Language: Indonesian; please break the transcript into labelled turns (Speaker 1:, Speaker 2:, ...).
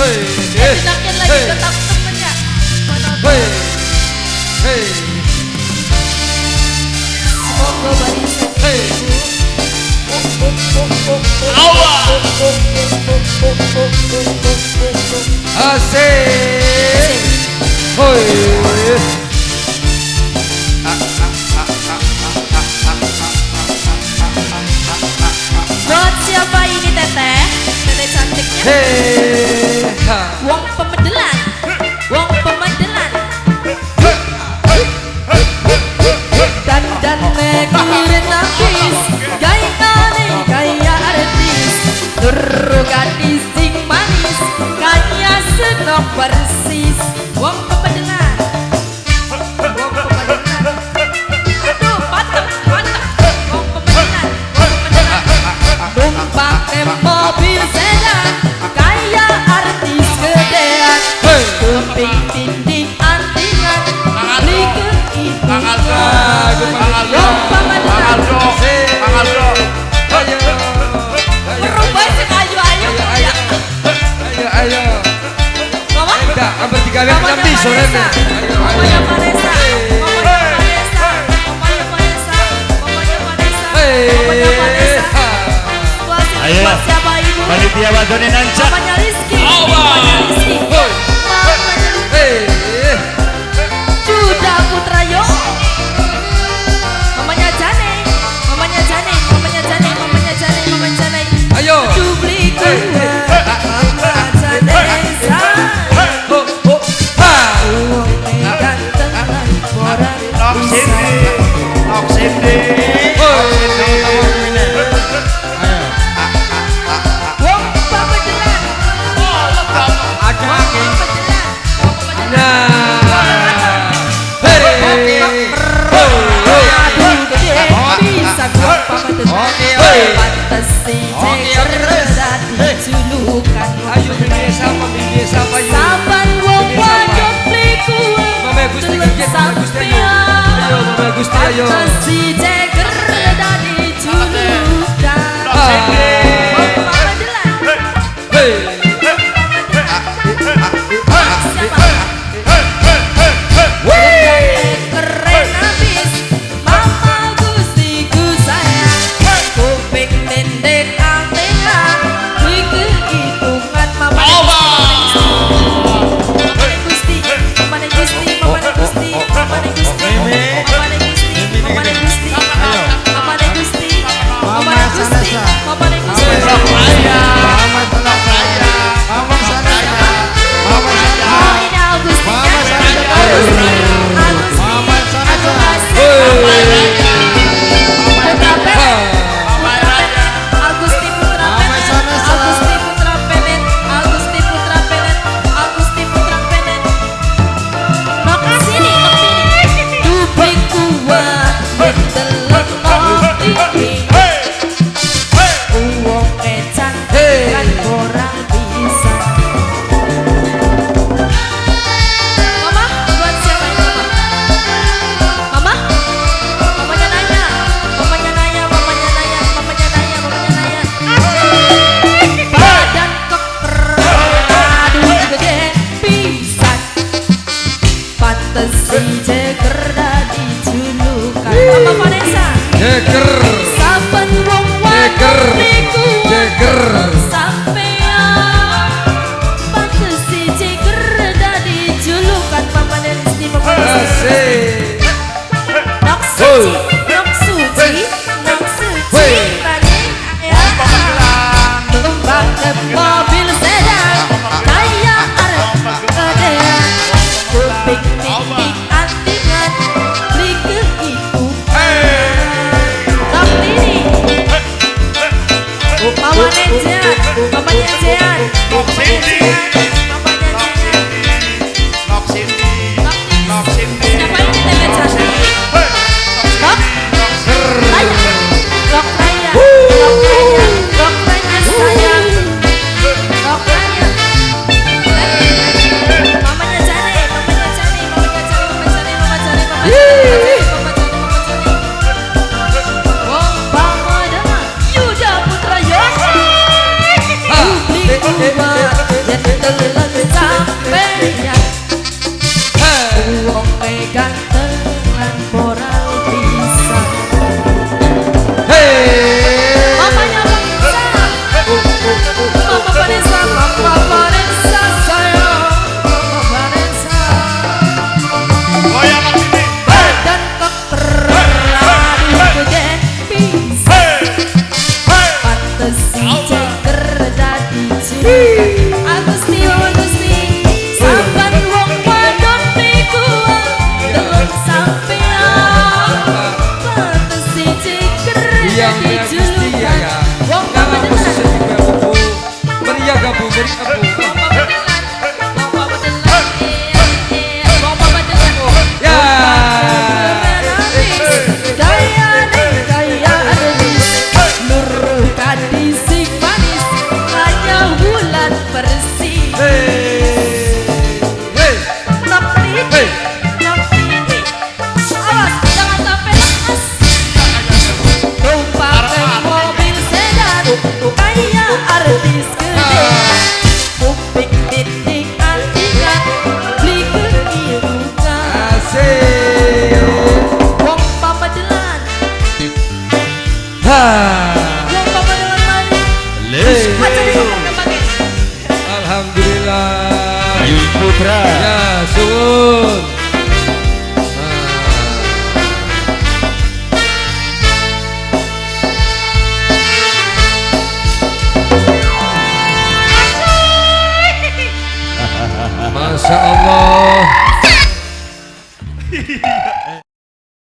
Speaker 1: Dinakin lagi ke temennya. Semoga
Speaker 2: Asik.
Speaker 1: Buat siapa ini teteh? Teteh cantiknya. Wong pemedelan. Wong pemedelan. Dan negurin nangis. Gaya artis. Turu gadis sing manis. Kaya senok persis. Wong pemedelan. Wong pemedelan. Aduh, mantep. Wong pemedelan. Numpak mobil sedan kaya artis gedean, keping dinding antingan beli kehidupan. Merubah si ayu-ayu.
Speaker 2: Ayo.
Speaker 1: Mama?
Speaker 2: Enggak, apa tiga kali nanti sorenya.
Speaker 1: Mamanya Vanessa.
Speaker 3: Ayo,
Speaker 1: siapa ibu?
Speaker 3: panitia wadone nanca.
Speaker 1: Mamanya Rizky. Mamanya Rizky. Juda Putrayo. Mamanya Jane. Mamanya Jane. Mamanya Jane. Mamanya Jane. Mamanya Jane.
Speaker 2: Ayo.
Speaker 1: Jubli gua. Mama Janesa. Ganteng orang Wong pemedelan. Bisa gua pemedelan. Fantasi ceker dadi julukan.
Speaker 2: Ayo bibi siapa yuk?
Speaker 1: Saban wong wadon mriku.
Speaker 2: Mama Gusti kejadian Mama Gusti ayo. Ayo Mama Gusti ayo.
Speaker 1: Fantasi ceker dadi julukan. Wong pemedelan. Keren abis Mama Gusti ku sayang. Kuping dendek antengan di kehitungan Mama Gusti. Mama Gusti. Mama Gusti. Mama Gusti. Mama Gusti. Mama Gusti. Mama Gusti. Nok titik, nok titik. Awas, jangan sampai lepas. Tumpahkan mobil sedan, kayak artis gede. Upik titik antingan, beli kehidupan. Wong pamadelan, wong pamadelan manis.
Speaker 3: Let's go.
Speaker 1: Aja dipakai pakai.
Speaker 2: Alhamdulillah.
Speaker 3: Ayu Putra.
Speaker 2: Ya, sun. Masya Allah.